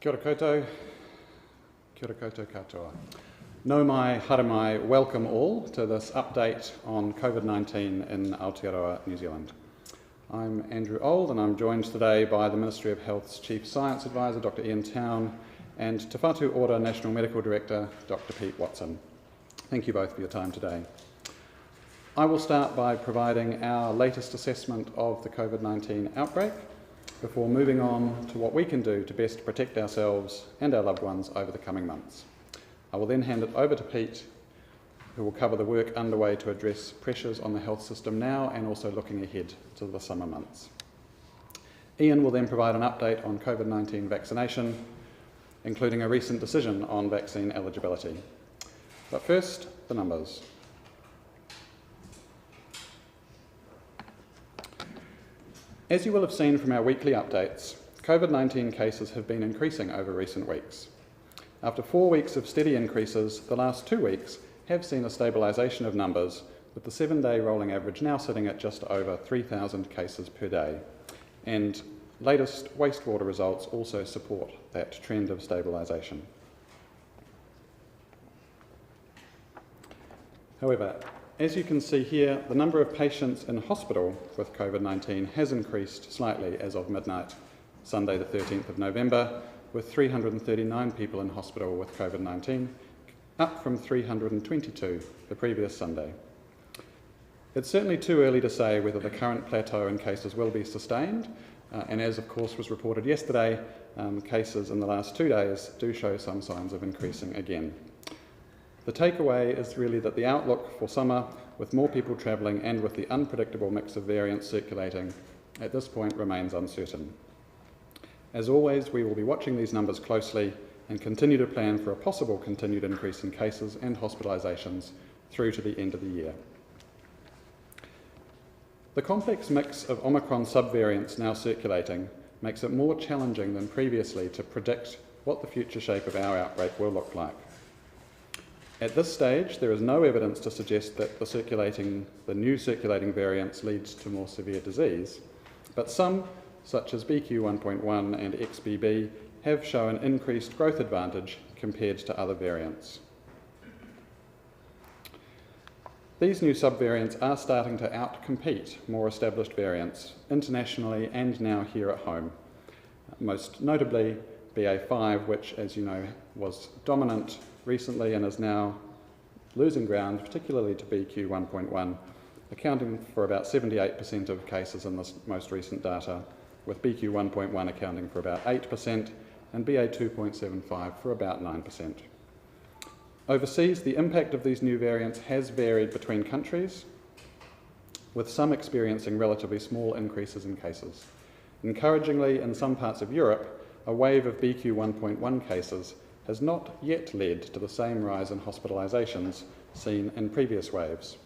Kia ora koutou, katoa. Nau mai, haere mai, welcome all to this update on Covid-19 in Aotearoa, New Zealand. I'm Andrew Old and I'm joined today by the Ministry of Health's Chief Science Advisor, Dr Ian Town, and Te Whatu Ora National Medical Director, Dr Pete Watson. Thank you both for your time today. I will start by providing our latest assessment of the Covid-19 outbreak before moving on to what we can do to best protect ourselves and our loved ones over the coming months. I will then hand it over to Pete, who will cover the work underway to address pressures on the health system now and also looking ahead to the summer months. Ian will then provide an update on Covid-19 vaccination, including a recent decision on vaccine eligibility. But first, the numbers. As you will have seen from our weekly updates, Covid-19 cases have been increasing over recent weeks. After 4 weeks of steady increases, the last 2 weeks have seen a stabilisation of numbers, with the 7-day rolling average now sitting at just over 3,000 cases per day. And latest wastewater results also support that trend of stabilisation. However, as you can see here, the number of patients in hospital with Covid-19 has increased slightly as of midnight, Sunday the 13th of November, with 339 people in hospital with Covid-19, up from 322 the previous Sunday. It's certainly too early to say whether the current plateau in cases will be sustained, and as of course was reported yesterday, cases in the last 2 days do show some signs of increasing again. The takeaway is really that the outlook for summer, with more people travelling and with the unpredictable mix of variants circulating, at this point remains uncertain. As always, we will be watching these numbers closely and continue to plan for a possible continued increase in cases and hospitalisations through to the end of the year. The complex mix of Omicron subvariants now circulating makes it more challenging than previously to predict what the future shape of our outbreak will look like. At this stage, there is no evidence to suggest that the new circulating variants leads to more severe disease, but some, such as BQ.1.1 and XBB, have shown increased growth advantage compared to other variants. These new subvariants are starting to outcompete more established variants internationally and now here at home, most notably BA.5, which, as you know, was dominant recently and is now losing ground, particularly to BQ.1.1, accounting for about 78% of cases in this most recent data, with BQ.1.1 accounting for about 8% and BA.2.75 for about 9%. Overseas, the impact of these new variants has varied between countries, with some experiencing relatively small increases in cases. Encouragingly, in some parts of Europe, a wave of BQ.1.1 cases has not yet led to the same rise in hospitalisations seen in previous waves.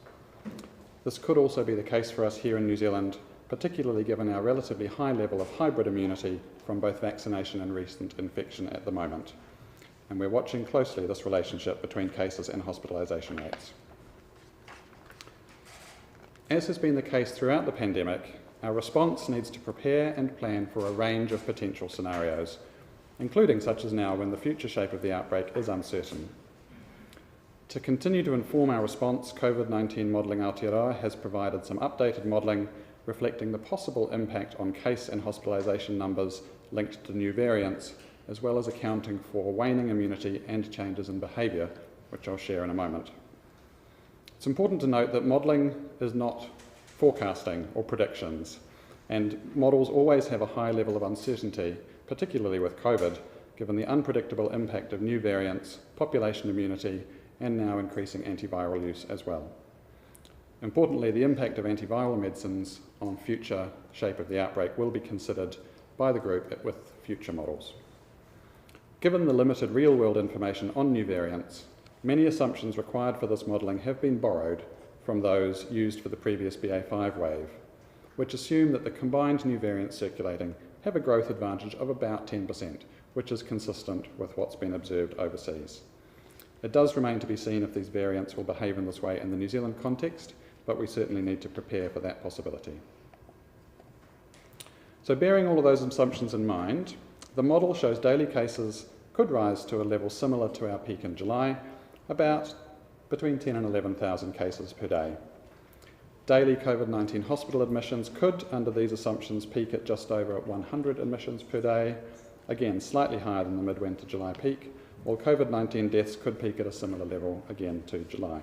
This could also be the case for us here in New Zealand, particularly given our relatively high level of hybrid immunity from both vaccination and recent infection at the moment. And we're watching closely this relationship between cases and hospitalisation rates. As has been the case throughout the pandemic, our response needs to prepare and plan for a range of potential scenarios, including such as now when the future shape of the outbreak is uncertain. To continue to inform our response, Covid-19 Modelling Aotearoa has provided some updated modelling reflecting the possible impact on case and hospitalisation numbers linked to new variants, as well as accounting for waning immunity and changes in behaviour, which I'll share in a moment. It's important to note that modelling is not forecasting or predictions, and models always have a high level of uncertainty, particularly with COVID, given the unpredictable impact of new variants, population immunity, and now increasing antiviral use as well. Importantly, the impact of antiviral medicines on future shape of the outbreak will be considered by the group with future models. Given the limited real-world information on new variants, many assumptions required for this modelling have been borrowed from those used for the previous BA.5 wave, which assume that the combined new variants circulating have a growth advantage of about 10%, which is consistent with what's been observed overseas. It does remain to be seen if these variants will behave in this way in the New Zealand context, but we certainly need to prepare for that possibility. So bearing all of those assumptions in mind, The model shows daily cases could rise to a level similar to our peak in July, about between 10 and 11,000 cases per day. Daily COVID-19 hospital admissions could, under these assumptions, peak at just over 100 admissions per day, again slightly higher than the midwinter July peak, while COVID-19 deaths could peak at a similar level again to July.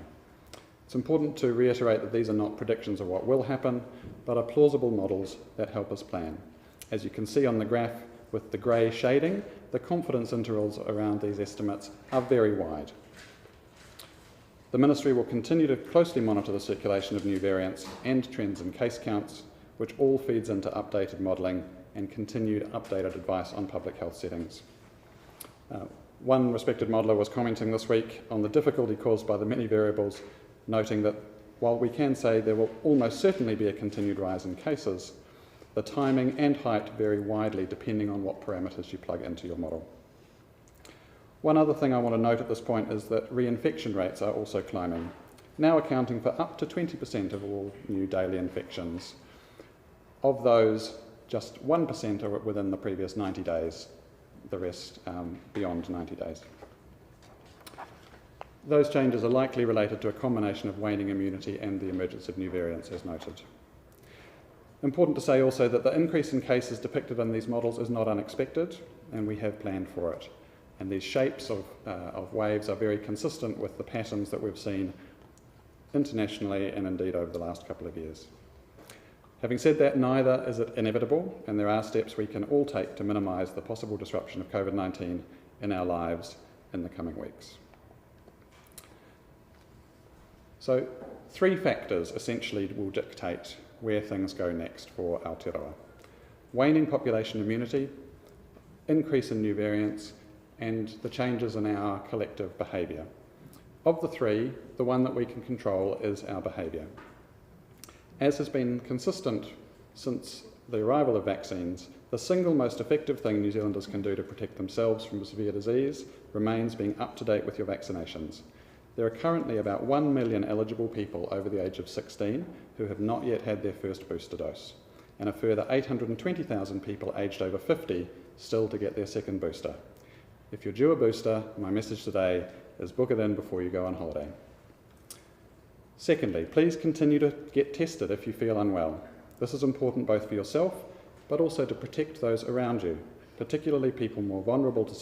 It's important to reiterate that these are not predictions of what will happen, but are plausible models that help us plan. As you can see on the graph with the grey shading, the confidence intervals around these estimates are very wide. The Ministry will continue to closely monitor the circulation of new variants and trends in case counts, which all feeds into updated modelling and continued updated advice on public health settings. One respected modeller was commenting this week on the difficulty caused by the many variables, noting that while we can say there will almost certainly be a continued rise in cases, the timing and height vary widely depending on what parameters you plug into your model. One other thing I want to note at this point is that reinfection rates are also climbing, now accounting for up to 20% of all new daily infections. Of those, just 1% are within the previous 90 days, the rest beyond 90 days. Those changes are likely related to a combination of waning immunity and the emergence of new variants, as noted. Important to say also that the increase in cases depicted in these models is not unexpected, and we have planned for it. And these shapes of waves are very consistent with the patterns that we've seen internationally and indeed over the last couple of years. Having said that, neither is it inevitable, and there are steps we can all take to minimise the possible disruption of COVID-19 in our lives in the coming weeks. So 3 factors essentially will dictate where things go next for Aotearoa: waning population immunity, increase in new variants, and the changes in our collective behaviour. Of the 3, the one that we can control is our behaviour. As has been consistent since the arrival of vaccines, the single most effective thing New Zealanders can do to protect themselves from severe disease remains being up to date with your vaccinations. There are currently about 1 million eligible people over the age of 16 who have not yet had their first booster dose, and a further 820,000 people aged over 50 still to get their second booster. If you're due a booster, my message today is book it in before you go on holiday. Secondly, please continue to get tested if you feel unwell. This is important both for yourself, but also to protect those around you, particularly people more vulnerable to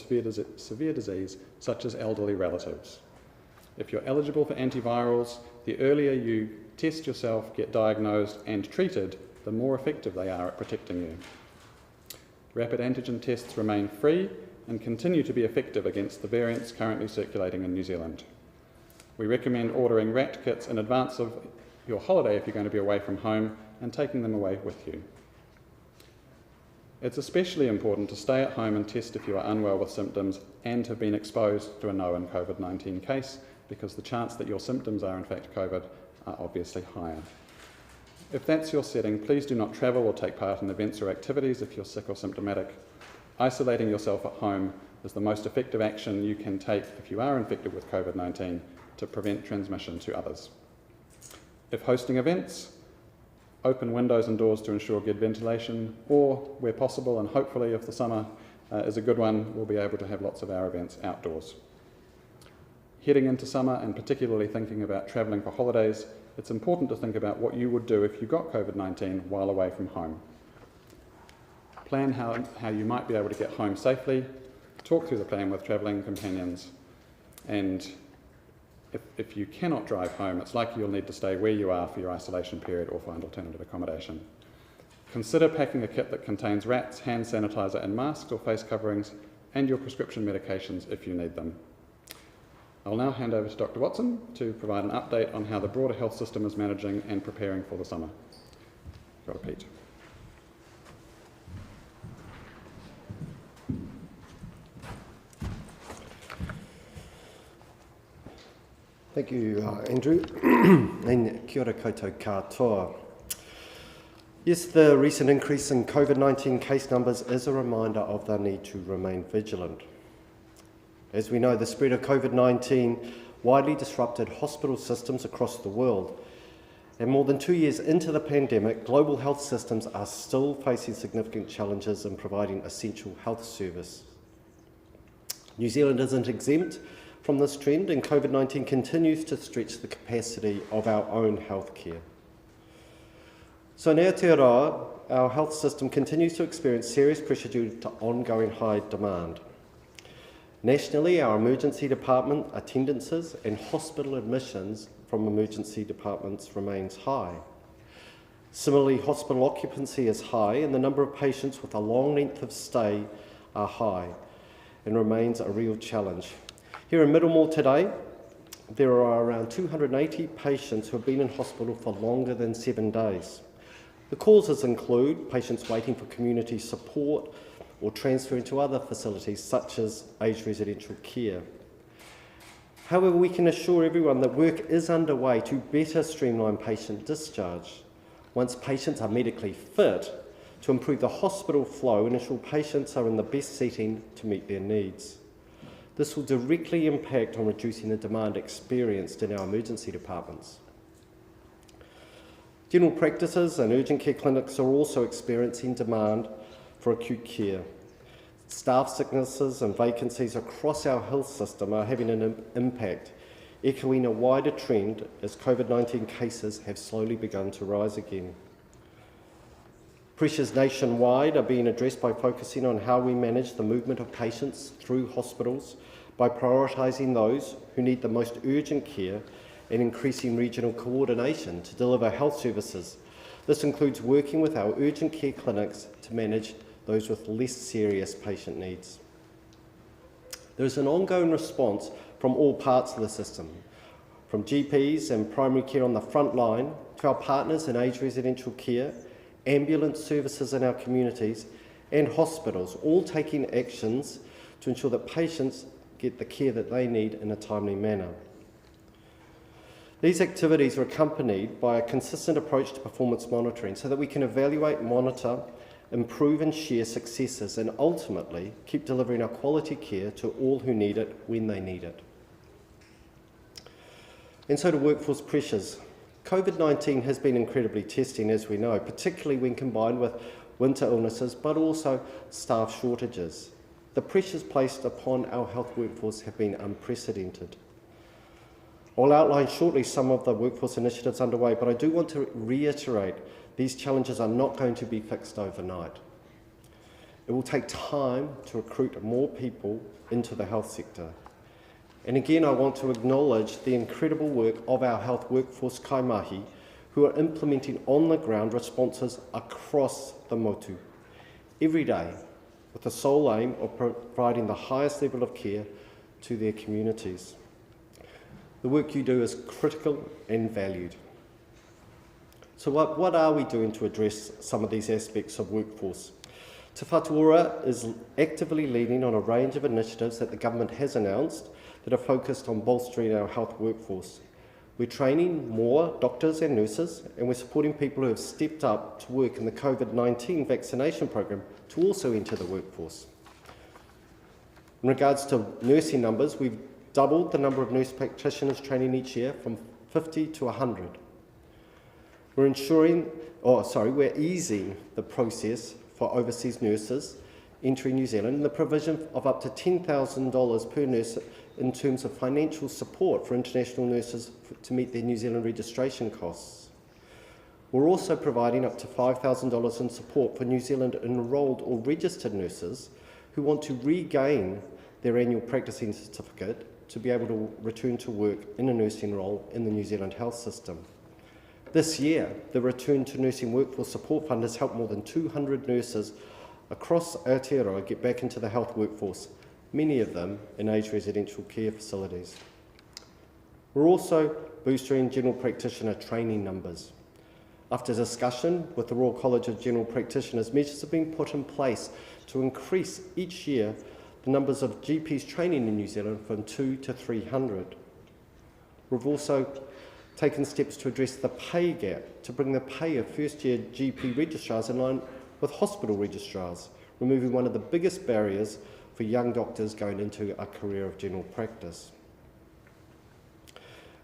severe disease, such as elderly relatives. If you're eligible for antivirals, the earlier you test yourself, get diagnosed and treated, the more effective they are at protecting you. Rapid antigen tests remain free and continue to be effective against the variants currently circulating in New Zealand. We recommend ordering RAT kits in advance of your holiday if you're going to be away from home and taking them away with you. It's especially important to stay at home and test if you are unwell with symptoms and have been exposed to a known COVID-19 case, because the chance that your symptoms are in fact COVID are obviously higher. If that's your setting, please do not travel or take part in events or activities if you're sick or symptomatic. Isolating yourself at home is the most effective action you can take if you are infected with COVID-19 to prevent transmission to others. If hosting events, open windows and doors to ensure good ventilation, or where possible, and hopefully if the summer is a good one, we'll be able to have lots of our events outdoors. Heading into summer, and particularly thinking about travelling for holidays, it's important to think about what you would do if you got COVID-19 while away from home. Plan how you might be able to get home safely, talk through the plan with travelling companions, and if you cannot drive home, it's likely you'll need to stay where you are for your isolation period or find alternative accommodation. Consider packing a kit that contains RATs, hand sanitizer and masks or face coverings, and your prescription medications if you need them. I'll now hand over to Dr. Watson to provide an update on how the broader health system is managing and preparing for the summer. Go to Pete. Thank you, Andrew, and kia ora koutou katoa. Yes, the recent increase in COVID-19 case numbers is a reminder of the need to remain vigilant. As we know, the spread of COVID-19 widely disrupted hospital systems across the world, And more than 2 years into the pandemic, global health systems are still facing significant challenges in providing essential health service. New Zealand isn't exempt from this trend, and COVID-19 continues to stretch the capacity of our own healthcare. So in Aotearoa, our health system continues to experience serious pressure due to ongoing high demand. Nationally, our emergency department attendances and hospital admissions from emergency departments remains high. Similarly, hospital occupancy is high and the number of patients with a long length of stay are high and remains a real challenge. Here in Middlemore today, there are around 280 patients who have been in hospital for longer than 7 days. The causes include patients waiting for community support or transferring to other facilities such as aged residential care. However, we can assure everyone that work is underway to better streamline patient discharge. Once patients are medically fit, to improve the hospital flow and ensure patients are in the best setting to meet their needs. This will directly impact on reducing the demand experienced in our emergency departments. General practices and urgent care clinics are also experiencing demand for acute care. Staff sicknesses and vacancies across our health system are having an impact, echoing a wider trend as COVID-19 cases have slowly begun to rise again. Pressures nationwide are being addressed by focusing on how we manage the movement of patients through hospitals, by prioritising those who need the most urgent care and increasing regional coordination to deliver health services. This includes working with our urgent care clinics to manage those with less serious patient needs. There is an ongoing response from all parts of the system, from GPs and primary care on the front line to our partners in aged residential care, ambulance services in our communities and hospitals, all taking actions to ensure that patients get the care that they need in a timely manner. These activities are accompanied by a consistent approach to performance monitoring so that we can evaluate, monitor, improve and share successes and ultimately keep delivering our quality care to all who need it when they need it. And so to workforce pressures. COVID-19 has been incredibly testing, as we know, particularly when combined with winter illnesses, but also staff shortages. The pressures placed upon our health workforce have been unprecedented. I'll outline shortly some of the workforce initiatives underway, but I do want to reiterate these challenges are not going to be fixed overnight. It will take time to recruit more people into the health sector. And again, I want to acknowledge the incredible work of our health workforce kaimahi, who are implementing on-the-ground responses across the motu, every day, with the sole aim of providing the highest level of care to their communities. The work you do is critical and valued. So what are we doing to address some of these aspects of workforce? Te Whatuora is actively leading on a range of initiatives that the government has announced that are focused on bolstering our health workforce. We're training more doctors and nurses, and we're supporting people who have stepped up to work in the COVID-19 vaccination program to also enter the workforce. In regards to nursing numbers, we've doubled the number of nurse practitioners training each year from 50 to 100. We're easing the process for overseas nurses entering New Zealand and the provision of up to $10,000 per nurse in terms of financial support for international nurses to meet their New Zealand registration costs. We're also providing up to $5,000 in support for New Zealand enrolled or registered nurses who want to regain their annual practicing certificate to be able to return to work in a nursing role in the New Zealand health system. This year, the Return to Nursing Workforce Support Fund has helped more than 200 nurses across Aotearoa get back into the health workforce, many of them in aged residential care facilities. We're also boosting general practitioner training numbers. After discussion with the Royal College of General Practitioners, measures have been put in place to increase each year the numbers of GPs training in New Zealand from 200 to 300. We've also taken steps to address the pay gap, to bring the pay of first-year GP registrars in line with hospital registrars, removing one of the biggest barriers for young doctors going into a career of general practice.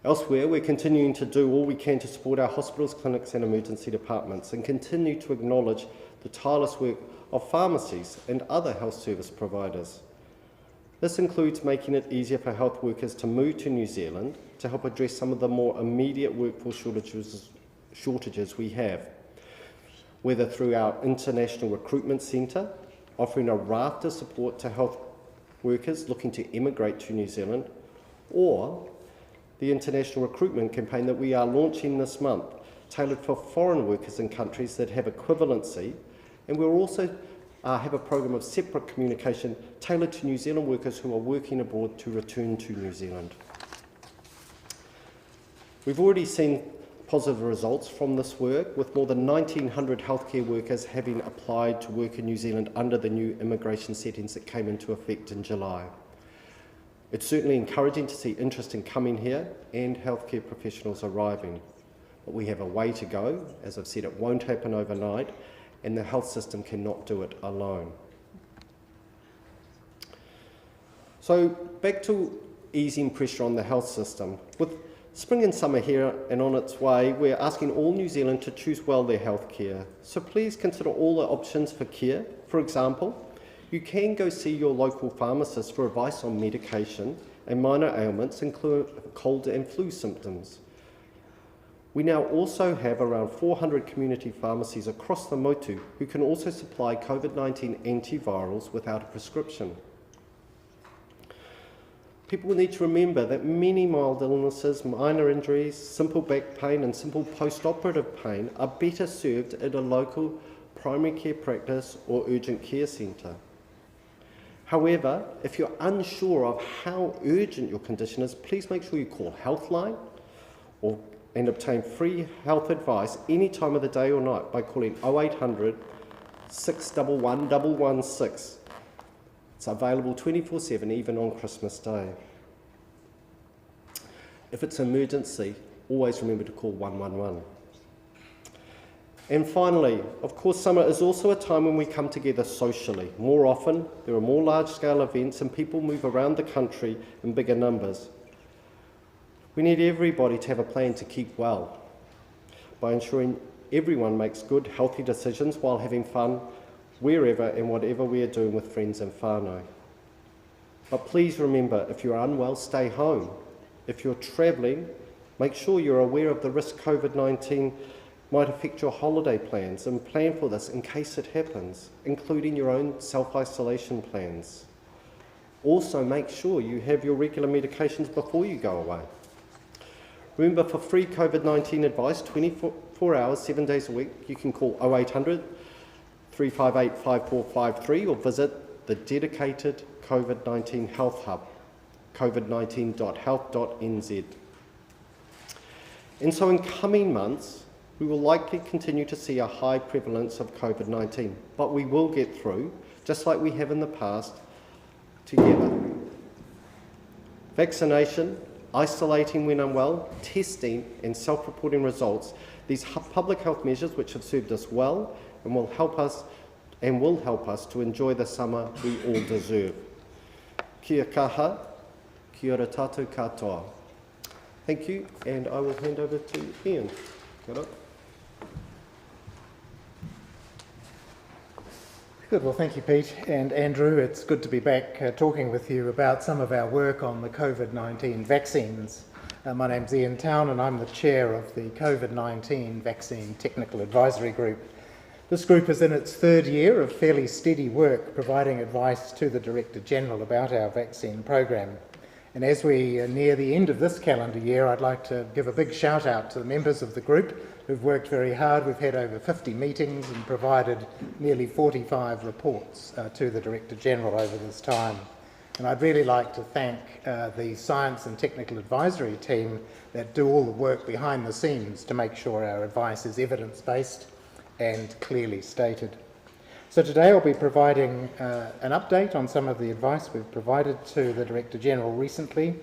Elsewhere, we're continuing to do all we can to support our hospitals, clinics and emergency departments and continue to acknowledge the tireless work of pharmacies and other health service providers. This includes making it easier for health workers to move to New Zealand to help address some of the more immediate workforce shortages we have, whether through our International Recruitment Centre, offering a raft of support to health workers looking to immigrate to New Zealand, or the international recruitment campaign that we are launching this month, tailored for foreign workers in countries that have equivalency, and we'll also have a program of separate communication tailored to New Zealand workers who are working abroad to return to New Zealand. We've already seen positive results from this work, with more than 1,900 healthcare workers having applied to work in New Zealand under the new immigration settings that came into effect in July. It's certainly encouraging to see interest in coming here and healthcare professionals arriving. But we have a way to go. As I've said, it won't happen overnight, and the health system cannot do it alone. So back to easing pressure on the health system. With spring and summer here and on its way, we're asking all New Zealand to choose well their health care. So please consider all the options for care. For example, you can go see your local pharmacist for advice on medication and minor ailments, including cold and flu symptoms. We now also have around 400 community pharmacies across the motu who can also supply COVID-19 antivirals without a prescription. People will need to remember that many mild illnesses, minor injuries, simple back pain and simple post-operative pain are better served at a local primary care practice or urgent care centre. However, if you're unsure of how urgent your condition is, please make sure you call Healthline and obtain free health advice any time of the day or night by calling 0800 611 116. It's available 24/7, even on Christmas Day. If it's an emergency, always remember to call 111. And finally, of course, summer is also a time when we come together socially. More often, there are more large-scale events and people move around the country in bigger numbers. We need everybody to have a plan to keep well by ensuring everyone makes good, healthy decisions while having fun wherever and whatever we are doing with friends and whānau. But please remember, if you're unwell, stay home. If you're travelling, make sure you're aware of the risk COVID-19 might affect your holiday plans and plan for this in case it happens, including your own self-isolation plans. Also, make sure you have your regular medications before you go away. Remember, for free COVID-19 advice, 24 hours, 7 days a week, you can call 0800 358 5453 or visit the dedicated COVID-19 Health Hub, covid19.health.nz. And so in coming months, we will likely continue to see a high prevalence of COVID-19, but we will get through, just like we have in the past, together. Vaccination, isolating when unwell, testing and self-reporting results, these public health measures which have served us well and will help us to enjoy the summer we all deserve. Kia kaha, kia ora tātou katoa. Thank you, and I will hand over to Ian. Kia ora. Good, well thank you Pete and Andrew. It's good to be back talking with you about some of our work on the COVID-19 vaccines. My name's Ian Town and I'm the chair of the COVID-19 Vaccine Technical Advisory Group. This group is in its third year of fairly steady work providing advice to the Director General about our vaccine program. And as we near the end of this calendar year, I'd like to give a big shout out to the members of the group who've worked very hard. We've had over 50 meetings and provided nearly 45 reports to the Director General over this time. And I'd really like to thank the Science and Technical Advisory team that do all the work behind the scenes to make sure our advice is evidence-based and clearly stated. So today I'll be providing an update on some of the advice we've provided to the Director General recently,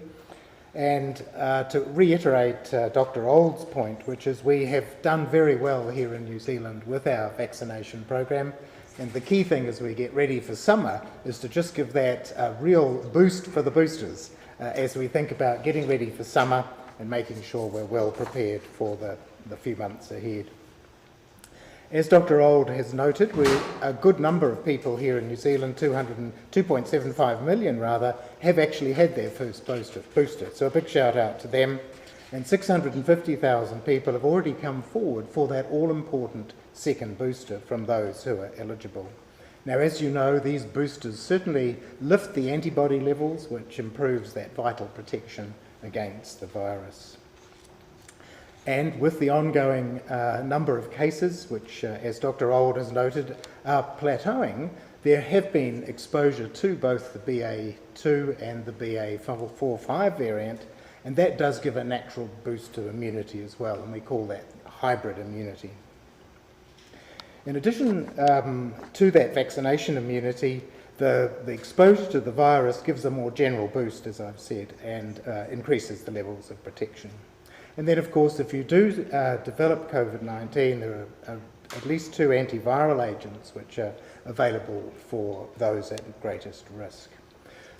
and to reiterate Dr. Old's point, which is we have done very well here in New Zealand with our vaccination program, and the key thing as we get ready for summer is to just give that a real boost for the boosters as we think about getting ready for summer and making sure we're well prepared for the few months ahead. As Dr. Old has noted, a good number of people here in New Zealand, 2.75 million rather, have actually had their first booster. So a big shout out to them. And 650,000 people have already come forward for that all-important second booster from those who are eligible. Now, as you know, these boosters certainly lift the antibody levels, which improves that vital protection against the virus. And with the ongoing number of cases, which, as Dr. Old has noted, are plateauing, there have been exposure to both the BA2 and the BA4-5 variant, and that does give a natural boost to immunity as well, and we call that hybrid immunity. In addition to that vaccination immunity, the exposure to the virus gives a more general boost, as I've said, and increases the levels of protection. And then, of course, if you do develop COVID-19, there are at least 2 antiviral agents which are available for those at greatest risk.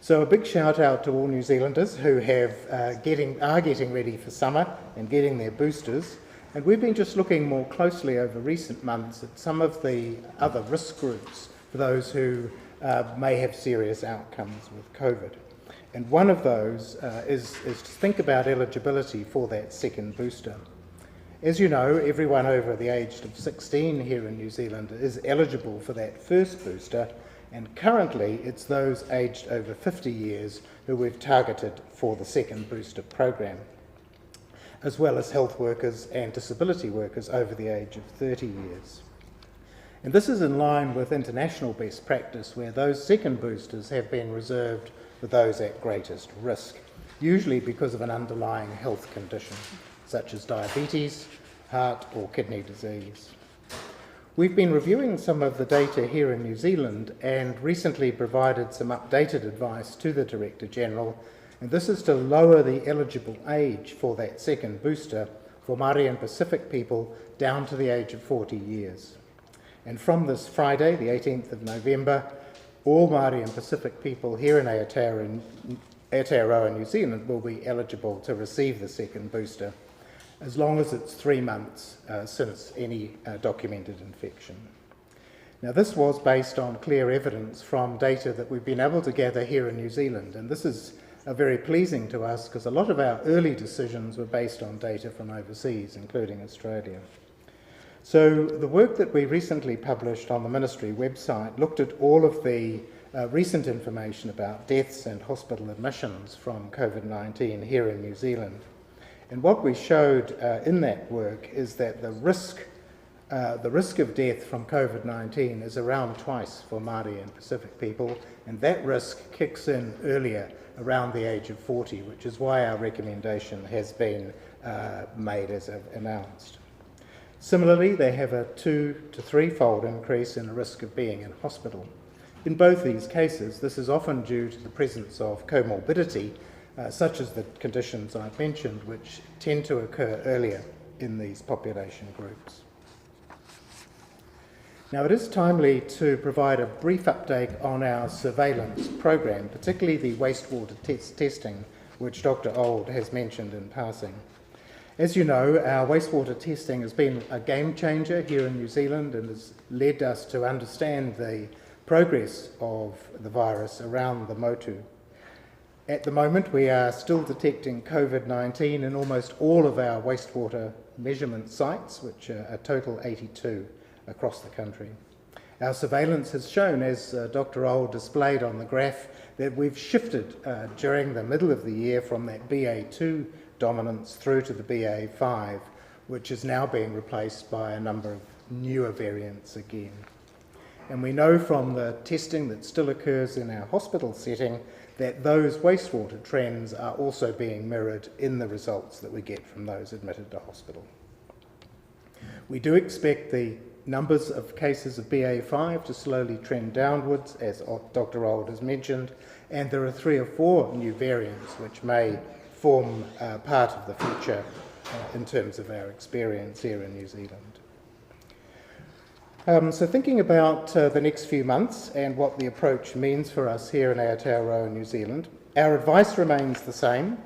So a big shout out to all New Zealanders who are getting ready for summer and getting their boosters. And we've been just looking more closely over recent months at some of the other risk groups for those who may have serious outcomes with COVID. And one of those is to think about eligibility for that second booster. As you know, everyone over the age of 16 here in New Zealand is eligible for that first booster, and currently it's those aged over 50 years who we've targeted for the second booster program, as well as health workers and disability workers over the age of 30 years. And this is in line with international best practice, where those second boosters have been reserved for those at greatest risk, usually because of an underlying health condition, such as diabetes, heart or kidney disease. We've been reviewing some of the data here in New Zealand and recently provided some updated advice to the Director General, and this is to lower the eligible age for that second booster for Māori and Pacific people down to the age of 40 years. And from this Friday, the 18th of November, all Māori and Pacific people here in Aotearoa, New Zealand, will be eligible to receive the second booster, as long as it's 3 months since any documented infection. Now, this was based on clear evidence from data that we've been able to gather here in New Zealand, and this is very pleasing to us because a lot of our early decisions were based on data from overseas, including Australia. So the work that we recently published on the Ministry website looked at all of the recent information about deaths and hospital admissions from COVID-19 here in New Zealand. And what we showed in that work is that the risk of death from COVID-19 is around twice for Māori and Pacific people, and that risk kicks in earlier, around the age of 40, which is why our recommendation has been made as announced. Similarly, they have a 2 to 3-fold increase in the risk of being in hospital. In both these cases, this is often due to the presence of comorbidity, such as the conditions I've mentioned, which tend to occur earlier in these population groups. Now, it is timely to provide a brief update on our surveillance program, particularly the wastewater testing, which Dr. Old has mentioned in passing. As you know, our wastewater testing has been a game changer here in New Zealand and has led us to understand the progress of the virus around the motu. At the moment, we are still detecting COVID-19 in almost all of our wastewater measurement sites, which are a total 82 across the country. Our surveillance has shown, as Dr. Old displayed on the graph, that we've shifted during the middle of the year from that BA2 dominance through to the BA5, which is now being replaced by a number of newer variants again. And we know from the testing that still occurs in our hospital setting that those wastewater trends are also being mirrored in the results that we get from those admitted to hospital. We do expect the numbers of cases of BA5 to slowly trend downwards, as Dr. Old has mentioned, and there are 3 or 4 new variants which may form part of the future in terms of our experience here in New Zealand. So thinking about the next few months and what the approach means for us here in Aotearoa, New Zealand, our advice remains the same.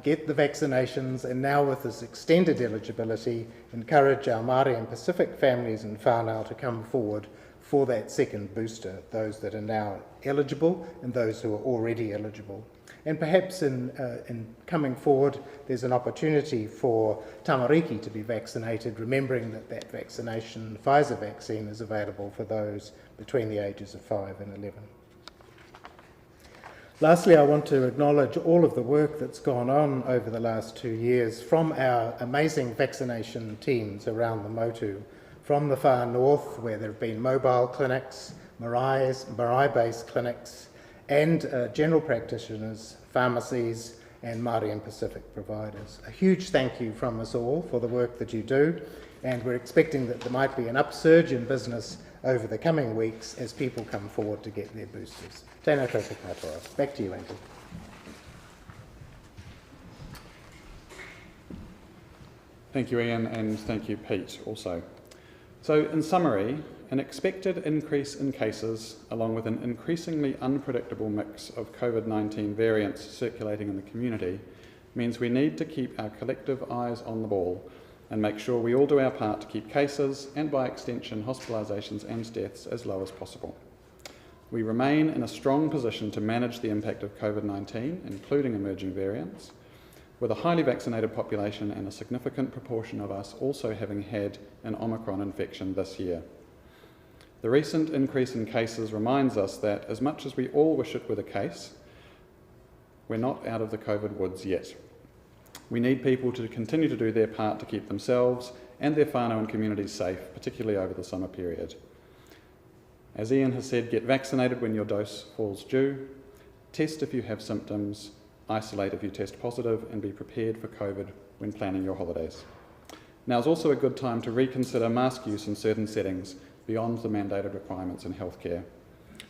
get the vaccinations, and now with this extended eligibility, encourage our Māori and Pacific families and whānau to come forward for that second booster, those that are now eligible and those who are already eligible. And perhaps in coming forward, there's an opportunity for tamariki to be vaccinated, remembering that that vaccination, Pfizer vaccine, is available for those between the ages of 5 and 11. Lastly, I want to acknowledge all of the work that's gone on over the last 2 years from our amazing vaccination teams around the motu, from the far north, where there have been mobile clinics, marae-based clinics, and general practitioners, pharmacies, and Māori and Pacific providers. A huge thank you from us all for the work that you do, and we're expecting that there might be an upsurge in business over the coming weeks as people come forward to get their boosters. Tēnā koutou katoa. Back to you, Andrew. Thank you, Ian, and thank you, Pete, also. So, in summary, an expected increase in cases, along with an increasingly unpredictable mix of COVID-19 variants circulating in the community, means we need to keep our collective eyes on the ball and make sure we all do our part to keep cases, and by extension hospitalisations and deaths, as low as possible. We remain in a strong position to manage the impact of COVID-19, including emerging variants, with a highly vaccinated population and a significant proportion of us also having had an Omicron infection this year. The recent increase in cases reminds us that, as much as we all wish it were the case, we're not out of the COVID woods yet. We need people to continue to do their part to keep themselves and their whānau and communities safe, particularly over the summer period. As Ian has said, get vaccinated when your dose falls due, test if you have symptoms, isolate if you test positive, and be prepared for COVID when planning your holidays. Now is also a good time to reconsider mask use in certain settings beyond the mandated requirements in healthcare.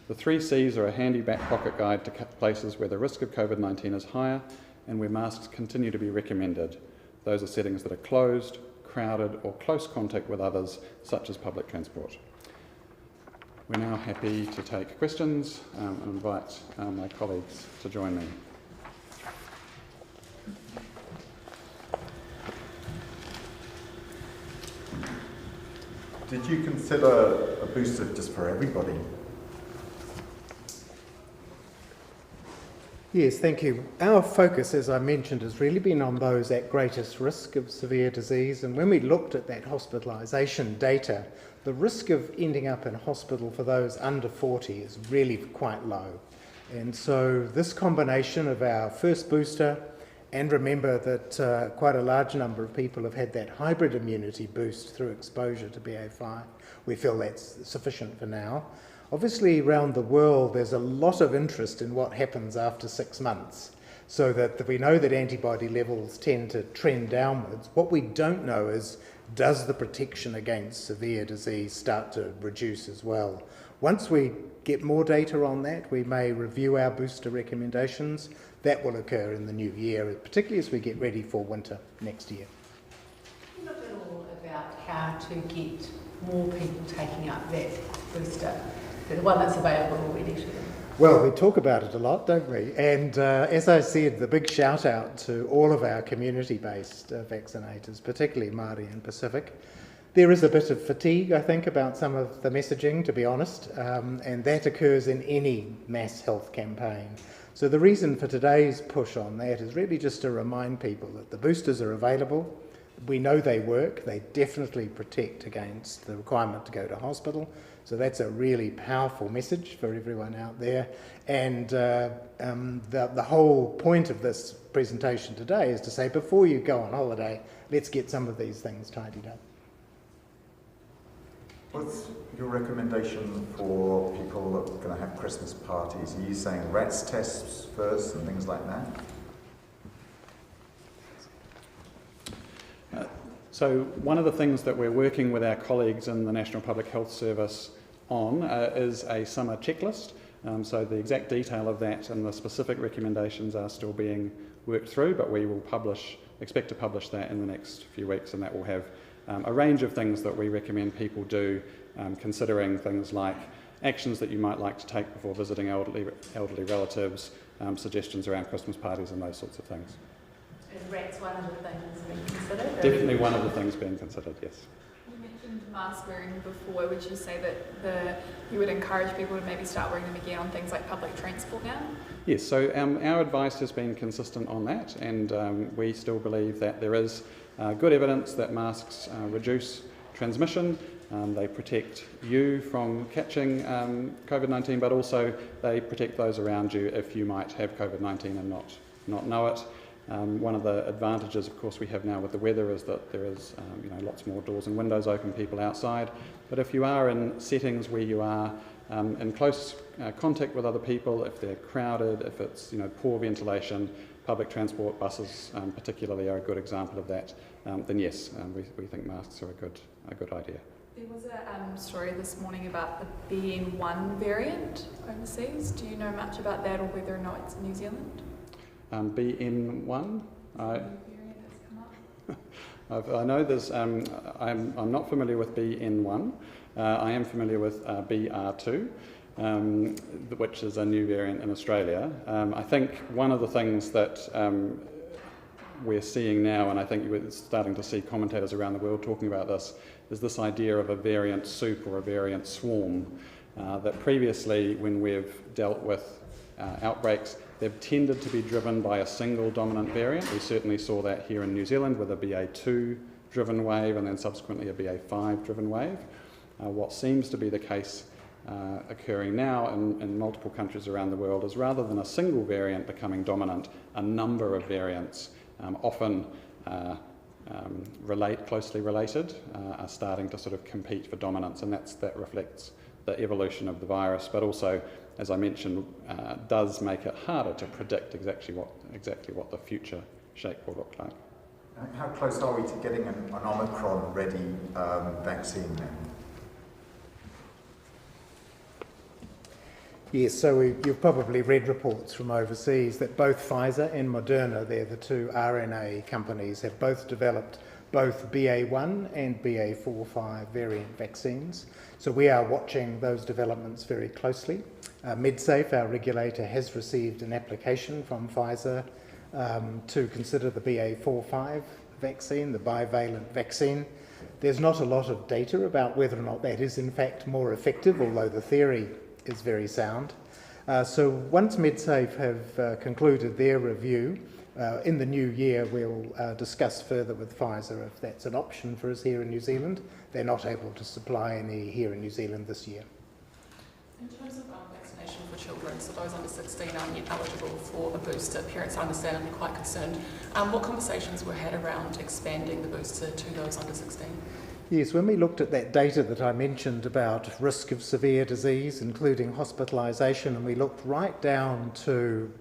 The 3 Cs are a handy back pocket guide to places where the risk of COVID-19 is higher and where masks continue to be recommended. Those are settings that are closed, crowded, or close contact with others, such as public transport. We're now happy to take questions and invite my colleagues to join me. Did you consider a booster just for everybody? Yes, thank you. Our focus, as I mentioned, has really been on those at greatest risk of severe disease. And when we looked at that hospitalisation data, the risk of ending up in hospital for those under 40 is really quite low. And so this combination of our first booster, and remember that quite a large number of people have had that hybrid immunity boost through exposure to BA5, we feel that's sufficient for now. Obviously, around the world, there's a lot of interest in what happens after 6 months, so that we know that antibody levels tend to trend downwards. What we don't know is, does the protection against severe disease start to reduce as well? Once we get more data on that, we may review our booster recommendations. That will occur in the new year, particularly as we get ready for winter next year. Can you look at all about how to get more people taking up that booster, the one that's available already to them? Well, we talk about it a lot, don't we? And as I said, the big shout out to all of our community-based vaccinators, particularly Māori and Pacific. There is a bit of fatigue, I think, about some of the messaging, to be honest, and that occurs in any mass health campaign. So the reason for today's push on that is really just to remind people that the boosters are available. We know they work. They definitely protect against the requirement to go to hospital. So that's a really powerful message for everyone out there. And the whole point of this presentation today is to say, before you go on holiday, let's get some of these things tidied up. What's your recommendation for people that are going to have Christmas parties? Are you saying RATS tests first and things like that? So one of the things that we're working with our colleagues in the National Public Health Service on is a summer checklist. So the exact detail of that and the specific recommendations are still being worked through, but we will expect to publish that in the next few weeks, and that will have a range of things that we recommend people do, considering things like actions that you might like to take before visiting elderly relatives, suggestions around Christmas parties and those sorts of things. Is rats one of the things being considered? Definitely one of the things being considered, yes. You mentioned mask wearing before. Would you say that you would encourage people to maybe start wearing them again on things like public transport now? Yes, so our advice has been consistent on that, and we still believe that there is good evidence that masks reduce transmission. They protect you from catching COVID-19, but also they protect those around you if you might have COVID-19 and not know it. One of the advantages, of course, we have now with the weather is that there is lots more doors and windows open, people outside. But if you are in settings where you are in close contact with other people, if they're crowded, if it's poor ventilation, public transport, buses particularly are a good example of that, then yes, we think masks are a good idea. There was a story this morning about the BN1 variant overseas. Do you know much about that or whether or not it's in New Zealand? BN1? Variant that's come up? I know there's. I'm not familiar with BN1. I am familiar with BR2, which is a new variant in Australia. I think one of the things that we're seeing now, and I think we're starting to see commentators around the world talking about this, is this idea of a variant soup or a variant swarm. That previously, when we've dealt with outbreaks, they've tended to be driven by a single dominant variant. We certainly saw that here in New Zealand with a BA2 driven wave and then subsequently a BA5 driven wave. What seems to be the case occurring now in multiple countries around the world is rather than a single variant becoming dominant, a number of variants, often closely related, are starting to sort of compete for dominance, and that reflects the evolution of the virus, but also, as I mentioned, does make it harder to predict exactly what the future shape will look like. How close are we to getting an Omicron-ready vaccine then? Yes, so you've probably read reports from overseas that both Pfizer and Moderna, they're the two RNA companies, have both developed both BA1 and BA45 variant vaccines. So we are watching those developments very closely. MedSafe, our regulator, has received an application from Pfizer to consider the BA45 vaccine, the bivalent vaccine. There's not a lot of data about whether or not that is in fact more effective, although the theory is very sound. So once MedSafe have concluded their review, in the new year we'll discuss further with Pfizer if that's an option for us here in New Zealand. They're not able to supply any here in New Zealand this year. In terms of vaccination for children, so those under 16 aren't yet eligible for a booster, parents understandably quite concerned. What conversations were had around expanding the booster to those under 16? Yes, when we looked at that data that I mentioned about risk of severe disease, including hospitalisation, and we looked right down to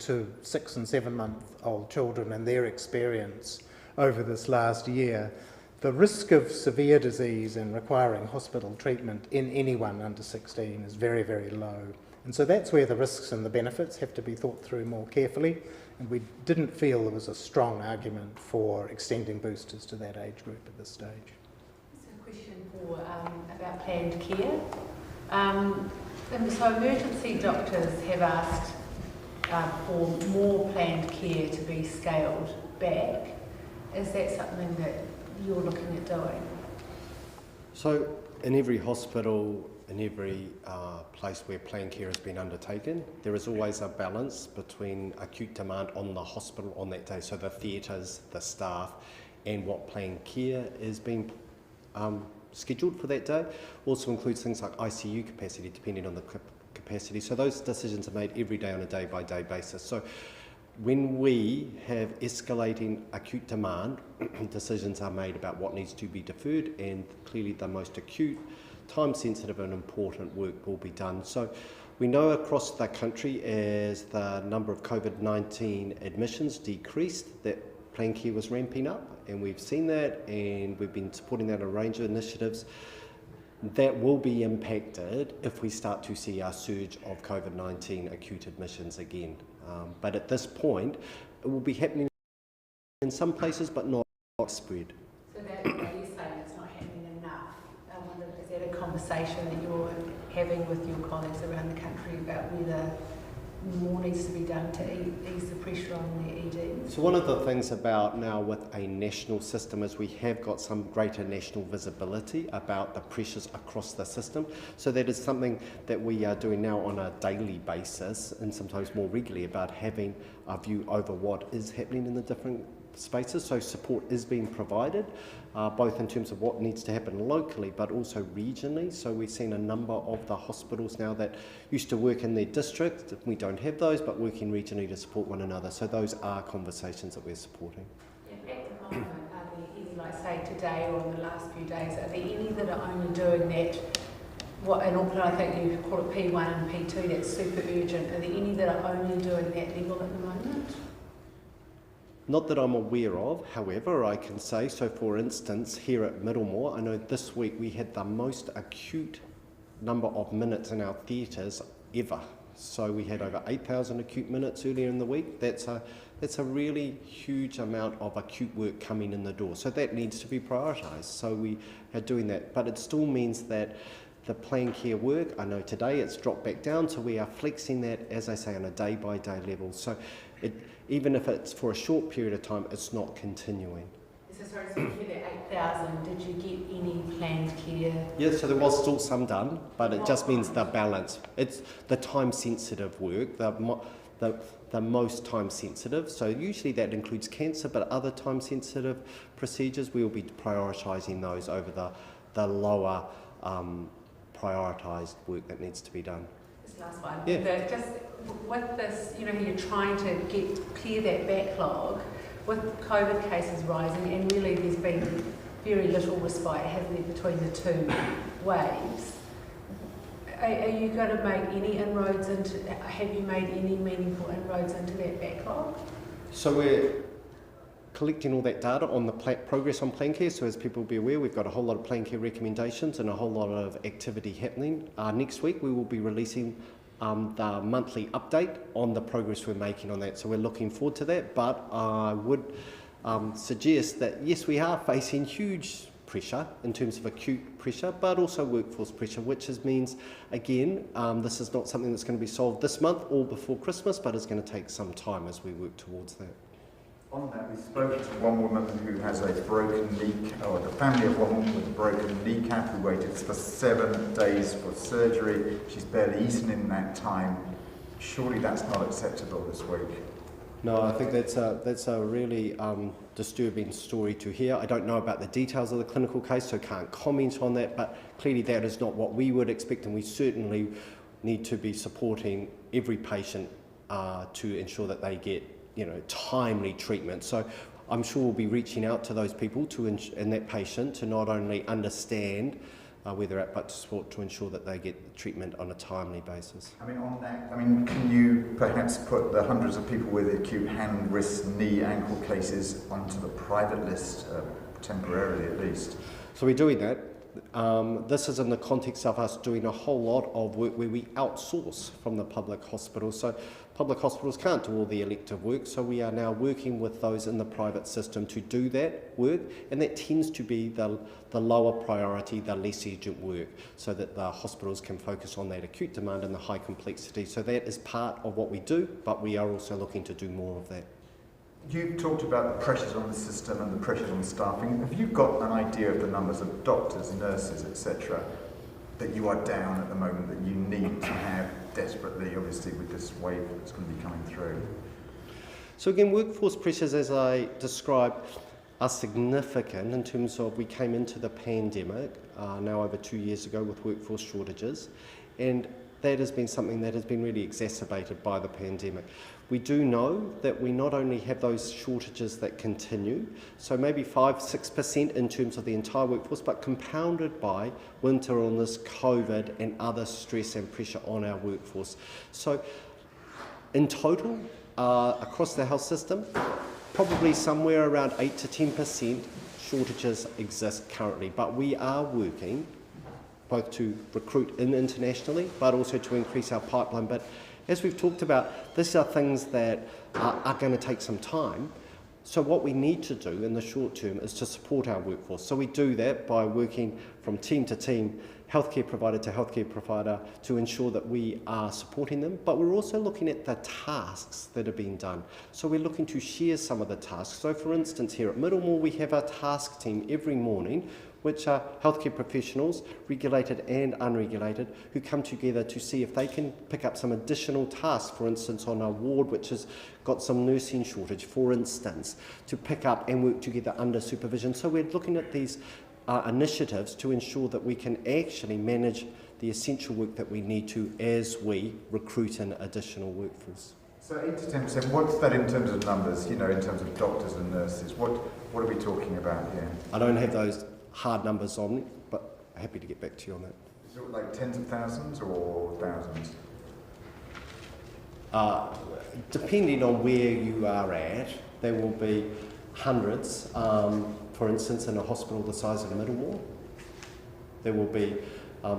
6 and 7 month old children and their experience over this last year, the risk of severe disease and requiring hospital treatment in anyone under 16 is very, very low. And so that's where the risks and the benefits have to be thought through more carefully, and we didn't feel there was a strong argument for extending boosters to that age group at this stage. About planned care. So emergency doctors have asked for more planned care to be scaled back. Is that something that you're looking at doing? So in every hospital, in every place where planned care has been undertaken, there is always a balance between acute demand on the hospital on that day, so the theatres, the staff, and what planned care is being scheduled for that day. Also includes things like ICU capacity, depending on the capacity. So those decisions are made every day on a day-by-day basis. So when we have escalating acute demand, decisions are made about what needs to be deferred, and clearly the most acute, time-sensitive and important work will be done. So we know across the country, as the number of COVID-19 admissions decreased, that planned care was ramping up, and we've seen that, and we've been supporting that in a range of initiatives. That will be impacted if we start to see our surge of COVID-19 acute admissions again. But at this point, it will be happening in some places, but not spread. So that you're saying it's not happening enough. I wonder, is that a conversation that you're having with your colleagues around the country about whether more needs to be done to ease the pressure on their EDs? So one of the things about now with a national system is we have got some greater national visibility about the pressures across the system. So that is something that we are doing now on a daily basis and sometimes more regularly, about having a view over what is happening in the different spaces. So support is being provided, both in terms of what needs to happen locally but also regionally. So we've seen a number of the hospitals now that used to work in their district, we don't have those, but working regionally to support one another. So those are conversations that we're supporting. At the moment, are there any, like say today or in the last few days, are there any that are only doing that? What in Auckland, I think you call it P1 and P2, that's super urgent. Are there any that are only doing that level at the moment? Not that I'm aware of, however, I can say, so for instance, here at Middlemore, I know this week we had the most acute number of minutes in our theatres ever. So we had over 8,000 acute minutes earlier in the week. That's a really huge amount of acute work coming in the door. So that needs to be prioritised. So we are doing that. But it still means that the planned care work, I know today it's dropped back down, so we are flexing that, as I say, on a day-by-day level. So even if it's for a short period of time, it's not continuing. So sorry, so for that 8,000, did you get any planned care? Yes, so there was still some done, but it just means the balance. It's the time-sensitive work, the most time-sensitive. So usually that includes cancer, but other time-sensitive procedures, we will be prioritising those over the lower prioritised work that needs to be done. This last one. Yeah. Just with this, you know, you're trying to clear that backlog with COVID cases rising, and really there's been very little respite, hasn't there, between the two waves. Are you going to make any inroads into, have you made any meaningful inroads into that backlog? So we're collecting all that data on the progress on plan care. So as people will be aware, we've got a whole lot of plan care recommendations and a whole lot of activity happening. Next week we will be releasing the monthly update on the progress we're making on that. So we're looking forward to that, but I would suggest that yes, we are facing huge pressure in terms of acute pressure, but also workforce pressure, which means, again, this is not something that's going to be solved this month or before Christmas, but it's going to take some time as we work towards that. On that, we spoke to one woman who has a broken kneecap, or the family of one woman with a broken kneecap who waited for 7 days for surgery. She's barely eaten in that time. Surely that's not acceptable this week. No, I think that's a really disturbing story to hear. I don't know about the details of the clinical case, so can't comment on that, but clearly that is not what we would expect, and we certainly need to be supporting every patient to ensure that they get timely treatment. So I'm sure we'll be reaching out to those people and that patient to not only understand where they're at, but to support to ensure that they get treatment on a timely basis. On that, can you perhaps put the hundreds of people with acute hand, wrist, knee, ankle cases onto the private list, temporarily at least? So we're doing that. This is in the context of us doing a whole lot of work where we outsource from the public hospitals. So public hospitals can't do all the elective work, so we are now working with those in the private system to do that work, and that tends to be the lower priority, the less urgent work, so that the hospitals can focus on that acute demand and the high complexity. So that is part of what we do, but we are also looking to do more of that. You talked about the pressures on the system and the pressures on staffing. Have you got an idea of the numbers of doctors, nurses, etc., that you are down at the moment that you need to have desperately, obviously, with this wave that's going to be coming through? So again, workforce pressures, as I described, are significant in terms of we came into the pandemic now over 2 years ago with workforce shortages, and that has been something that has been really exacerbated by the pandemic. We do know that we not only have those shortages that continue, so maybe 5-6% in terms of the entire workforce, but compounded by winter illness, COVID, and other stress and pressure on our workforce. So in total, across the health system, probably somewhere around 8 to 10% shortages exist currently, but we are working both to recruit internationally, but also to increase our pipeline. But as we've talked about, these are things that are going to take some time. So what we need to do in the short term is to support our workforce. So we do that by working from team to team, healthcare provider to healthcare provider to ensure that we are supporting them, but we're also looking at the tasks that are being done. So we're looking to share some of the tasks. So for instance, here at Middlemore, we have a task team every morning, which are healthcare professionals, regulated and unregulated, who come together to see if they can pick up some additional tasks, for instance, on a ward which has got some nursing shortage, for instance, to pick up and work together under supervision. So we're looking at these initiatives to ensure that we can actually manage the essential work that we need to as we recruit an additional workforce. So 8 to 10%, what's that in terms of numbers, in terms of doctors and nurses? What are we talking about here? I don't have those hard numbers on me, but happy to get back to you on that. Is it like tens of thousands or thousands? Depending on where you are at, there will be hundreds. For instance, in a hospital the size of Middlemore, there will be, a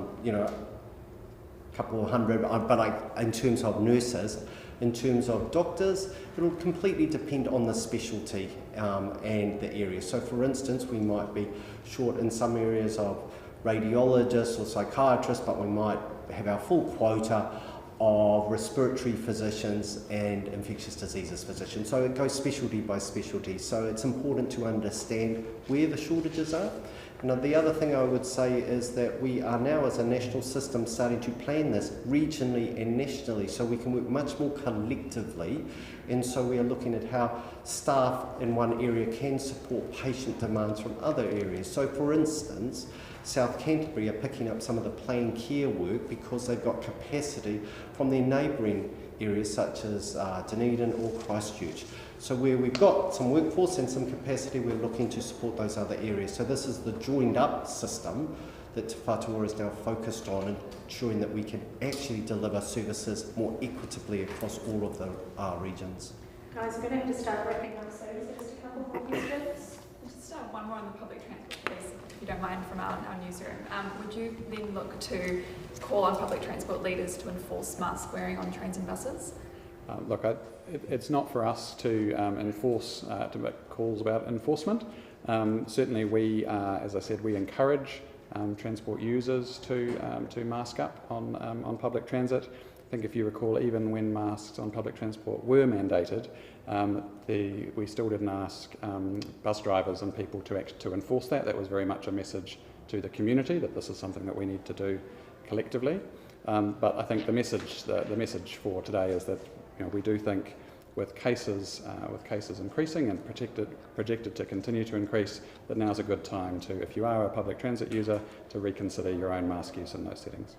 couple of hundred, but in terms of nurses. In terms of doctors, it will completely depend on the specialty and the area. So for instance, we might be short in some areas of radiologists or psychiatrists, but we might have our full quota of respiratory physicians and infectious diseases physicians. So it goes specialty by specialty. So it's important to understand where the shortages are. Now, the other thing I would say is that we are now, as a national system, starting to plan this regionally and nationally, so we can work much more collectively. And so we are looking at how staff in one area can support patient demands from other areas. So, for instance, South Canterbury are picking up some of the planned care work because they've got capacity from their neighbouring areas such as Dunedin or Christchurch. So where we've got some workforce and some capacity, we're looking to support those other areas. So this is the joined up system that Te Whātua is now focused on, ensuring that we can actually deliver services more equitably across all of the regions. Guys, we're going to have to start wrapping up soon. So just a couple more questions. Just one more on the public transport, please, if you don't mind, from our newsroom. Would you then look to call on public transport leaders to enforce mask wearing on trains and buses? Look, it's not for us to enforce, to make calls about enforcement. Certainly we, as I said, we encourage transport users to mask up on public transit. I think if you recall, even when masks on public transport were mandated, we still didn't ask bus drivers and people to enforce that. That was very much a message to the community that this is something that we need to do collectively. But I think the message for today is that we do think with cases increasing and projected to continue to increase, that now's a good time to, if you are a public transit user, to reconsider your own mask use in those settings.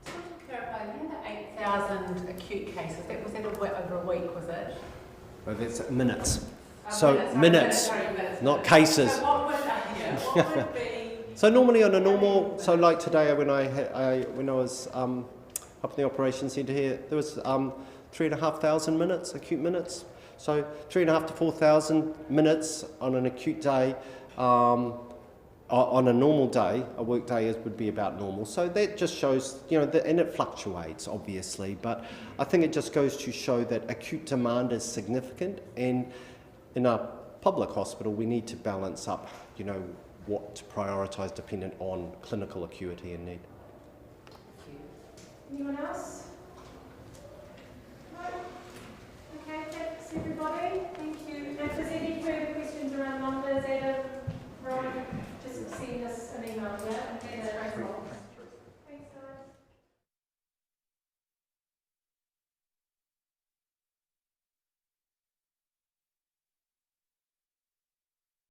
Just want to clarify, you had the 8,000 acute cases, was that over a week, was it? Well, that's minutes. Minutes, not cases. So what would be... So normally on a normal, so like today when I was up in the operations centre here, there was 3,500 minutes, acute minutes. So 3,500 to 4,000 minutes on an acute day. On a normal day, a work day would be about normal. So that just shows, and it fluctuates obviously, but I think it just goes to show that acute demand is significant, and in a public hospital we need to balance up, what to prioritise dependent on clinical acuity and need. Anyone else?